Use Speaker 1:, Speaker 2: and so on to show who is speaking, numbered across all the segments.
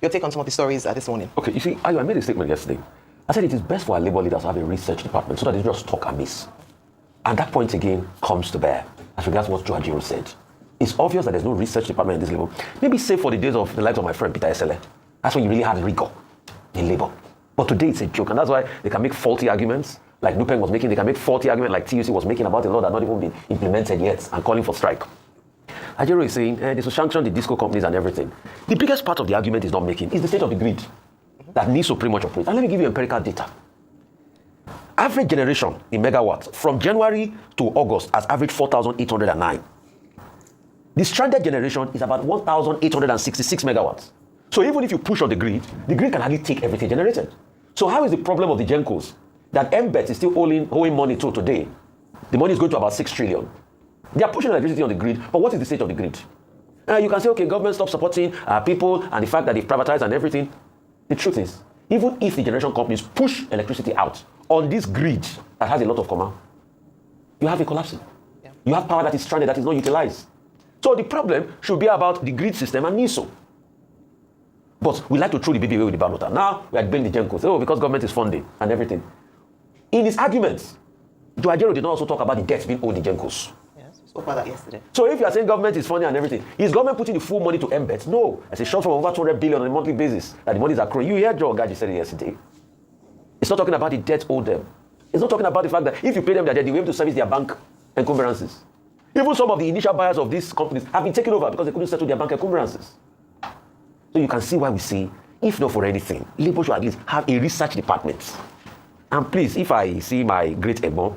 Speaker 1: your take on some of the stories this morning.
Speaker 2: Okay, you see, I made a statement yesterday. I said it is best for our labor leaders to have a research department so that they just talk amiss. And that point again comes to bear as regards what Joe Ajero said. It's obvious that there's no research department at this level. Maybe save for the days of the lives of my friend Peter Esele. That's when you really had rigor in labor. But today it's a joke, and that's why they can make faulty arguments like Nupeng was making. They can make faulty arguments like TUC was making about a law that not even been implemented yet and calling for strike. Ajero is saying they should sanction the disco companies and everything. The biggest part of the argument he's not making is the state of the grid that needs to pretty much operate. And let me give you empirical data. Average generation in megawatts from January to August has averaged 4,809. The stranded generation is about 1,866 megawatts. So even if you push on the grid can hardly take everything generated. So how is the problem of the Gencos that MBET is still owing money to today? The money is going to about 6 trillion. They are pushing electricity on the grid, but what is the state of the grid? You can say, okay, government stop supporting people and the fact that they've privatized and everything. The truth is, even if the generation companies push electricity out on this grid that has a lot of command, you have a collapsing. Yeah. You have power that is stranded, that is not utilized. So the problem should be about the grid system and NISO. But we like to throw the baby away with the bathwater. Now we are blaming the Gencos. Because government is funding and everything. In his arguments, Joe Ajero did not also talk about the debts being owed the Gencos.
Speaker 1: Yes, we spoke about that yesterday.
Speaker 2: So if you are saying government is funding and everything, is government putting the full money to MBET? No. It's a short from over 200 billion on a monthly basis that the money is accruing. You hear Joe Gaji said it yesterday. It's not talking about the debt owed them. It's not talking about the fact that if you pay them their debt, they will be able to service their bank encumbrances. Even some of the initial buyers of these companies have been taken over because they couldn't settle their bank encumbrances. So you can see why we say, if not for anything, Labour should at least have a research department. And please, if I see my great Ebo,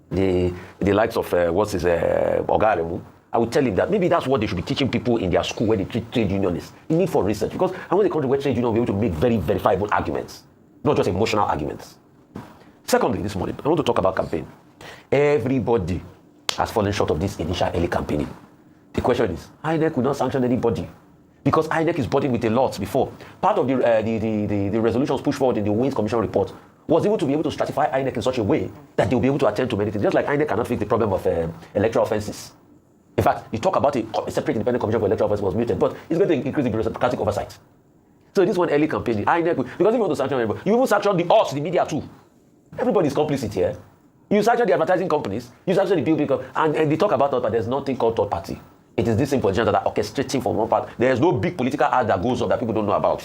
Speaker 2: the likes of Ogaremu, I will tell him that maybe that's what they should be teaching people in their school when they treat trade unionists. The need for research. Because I want a country where trade unions will be able to make very verifiable arguments, not just emotional arguments. Secondly, this morning, I want to talk about campaign. Everybody has fallen short of this initial early campaigning. The question is, INEC will not sanction anybody because INEC is burdened with a lot before. Part of the resolutions pushed forward in the Wins Commission report was able to be able to stratify INEC in such a way that they'll be able to attend to many things. Just like INEC cannot fix the problem of electoral offences. In fact, you talk about a separate independent commission for electoral offences was muted, but it's going to increase the bureaucratic oversight. So this one early campaign, INEC, because if you want to sanction anybody, you even sanction the media too. Everybody's complicit here. You sanction the advertising companies, you sanction the people, and they talk about third party. There's nothing called third party. It is these same politicians that are orchestrating from one part. There's no big political ad that goes up that people don't know about.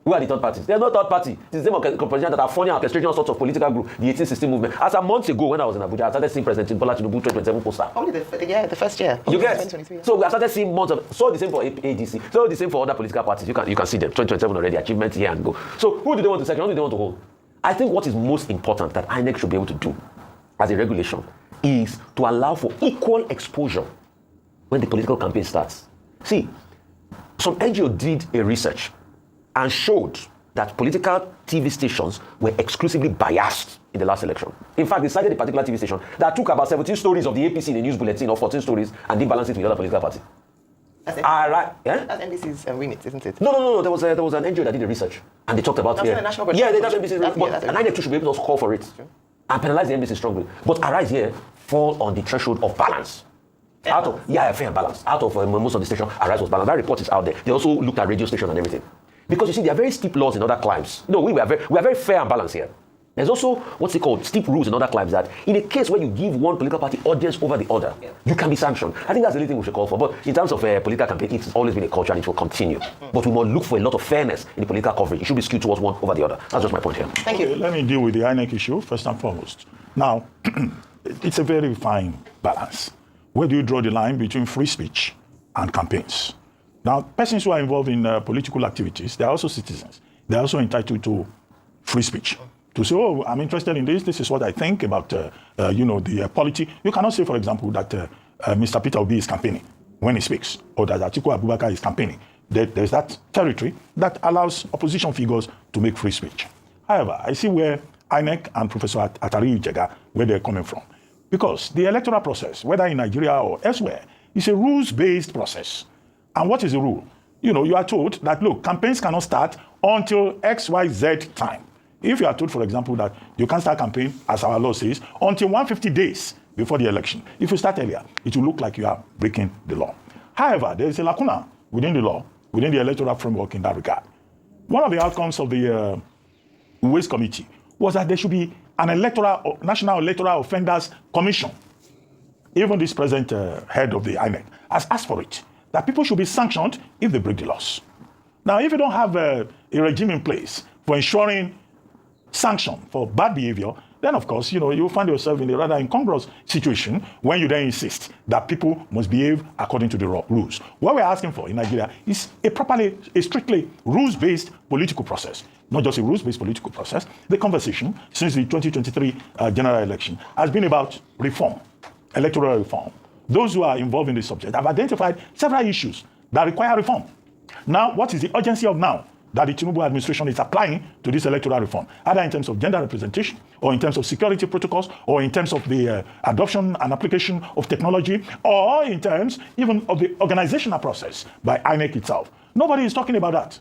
Speaker 2: Who are the third parties? There's no third party. It's the same politicians that are funding and orchestrating all sorts of political group, the 1816 movement. As a month ago when I was in Abuja, I started seeing President Bola Tinubu 2027 poster.
Speaker 1: Only the first year.
Speaker 2: You get? So we have started seeing months of, so the same for ADC, so the same for other political parties. You can see them, 2027 already, achievements here and go. So who do they want to second? Who do they want to hold? I think what is most important that INEC should be able to do as a regulation is to allow for equal exposure when the political campaign starts. See, some NGO did a research and showed that political TV stations were exclusively biased in the last election. In fact, they cited a particular TV station that took about 17 stories of the APC in the news bulletin or 14 stories and didn't balance it with the other political party.
Speaker 1: That's
Speaker 2: right. Yeah?
Speaker 1: That's NBC's remit, isn't it?
Speaker 2: No. There was an NGO that did the research and they talked about
Speaker 1: that's
Speaker 2: the
Speaker 1: national
Speaker 2: that's NBC's remit. But an INEC should be able to call for it and penalize the NBC strongly. But Arise here fall on the threshold of balance. Fair and balance. Out of most of the station, Arise was balanced. That report is out there. They also looked at radio station and everything. Because you see, there are very steep laws in other climes. No, we are very fair and balanced here. There's also what's it called, steep rules in other climes that in a case where you give one political party audience over the other, you can be sanctioned. I think that's the only thing we should call for. But in terms of political campaign, it's always been a culture and it will continue. But we must look for a lot of fairness in the political coverage. It should be skewed towards one over the other. That's just my point here.
Speaker 1: Thank you.
Speaker 3: Let me deal with the INEC issue first and foremost. Now, it's a very fine balance. Where do you draw the line between free speech and campaigns? Now, persons who are involved in political activities, they are also citizens. They are also entitled to free speech. To say, oh, I'm interested in this. This is what I think about, the polity. You cannot say, for example, that Mr. Peter Obi is campaigning when he speaks, or that Atiku Abubakar is campaigning. There's that territory that allows opposition figures to make free speech. However, I see where INEC and Professor Atari Ujega, where they're coming from. Because the electoral process, whether in Nigeria or elsewhere, is a rules-based process. And what is the rule? You are told that, look, campaigns cannot start until XYZ time. If you are told, for example, that you can't start campaign, as our law says, until 150 days before the election, if you start earlier, it will look like you are breaking the law. However, there is a lacuna within the law, within the electoral framework in that regard. One of the outcomes of the Waste Committee was that there should be an National Electoral Offenders Commission. Even this present head of the INEC has asked for it, that people should be sanctioned if they break the laws. Now, if you don't have a regime in place for ensuring sanction for bad behavior, then of course, you'll find yourself in a rather incongruous situation when you then insist that people must behave according to the rules. What we're asking for in Nigeria is a strictly rules-based political process. Not just a rules-based political process. The conversation since the 2023 general election has been about reform, electoral reform. Those who are involved in this subject have identified several issues that require reform. Now, what is the urgency of now that the Tinubu administration is applying to this electoral reform, either in terms of gender representation, or in terms of security protocols, or in terms of the adoption and application of technology, or in terms even of the organizational process by INEC itself? Nobody is talking about that.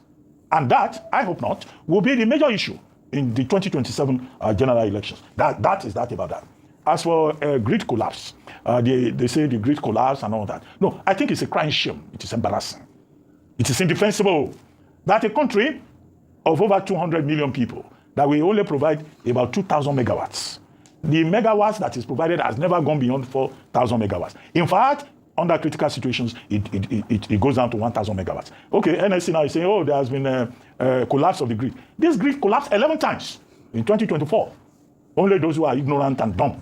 Speaker 3: And that, I hope not, will be the major issue in the 2027 general elections. That is about that. As for grid collapse, they say the grid collapse and all that. No, I think it's a crying shame. It is embarrassing. It is indefensible that a country of over 200 million people, that we only provide about 2,000 megawatts. The megawatts that is provided has never gone beyond 4,000 megawatts. In fact, under critical situations, it goes down to 1,000 megawatts. Okay, NSC now is saying, oh, there has been a collapse of the grid. This grid collapsed 11 times in 2024. Only those who are ignorant and dumb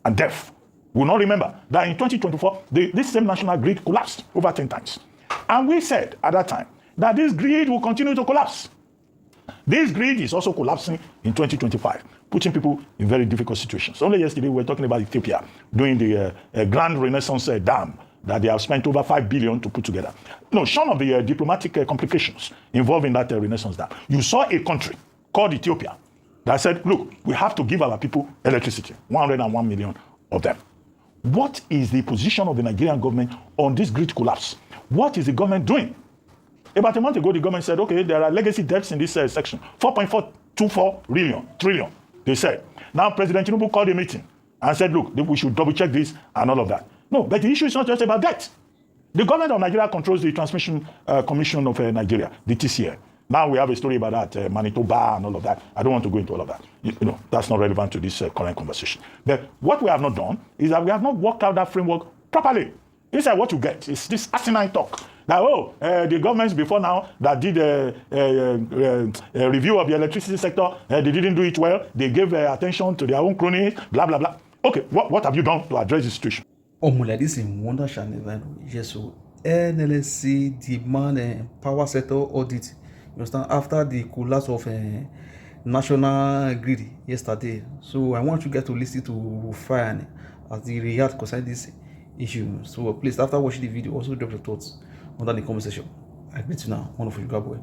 Speaker 3: and deaf will not remember that in 2024, this same national grid collapsed over 10 times. And we said at that time that this grid will continue to collapse. This grid is also collapsing in 2025, putting people in very difficult situations. Only yesterday we were talking about Ethiopia doing the Grand Renaissance Dam that they have spent over 5 billion to put together. No, short of the diplomatic complications involved in that Renaissance Dam, you saw a country called Ethiopia that said, look, we have to give our people electricity, 101 million of them. What is the position of the Nigerian government on this grid collapse? What is the government doing? About a month ago, the government said, okay, there are legacy debts in this section, 4.424 trillion, they said. Now, President Tinubu called a meeting and said, look, we should double check this and all of that. No, but the issue is not just about debt. The government of Nigeria controls the Transmission Commission of Nigeria, the TCN. Now we have a story about that, Manitoba and all of that. I don't want to go into all of that. That's not relevant to this current conversation. But what we have not done is that we have not worked out that framework properly. Instead, what you get is this asinine talk. That, the governments before now that did a review of the electricity sector, they didn't do it well. They gave attention to their own cronies, blah, blah, blah. Okay, what have you done to address the situation?
Speaker 4: Like this in wonder shall never know. Yes, so NLSC demand power sector audit. You understand? After the collapse of national grid yesterday. So I want you guys to listen to Rufai as the react concerning this issue. So please, after watching the video, also drop your thoughts under the comment section. I greet you now, wonderful boy.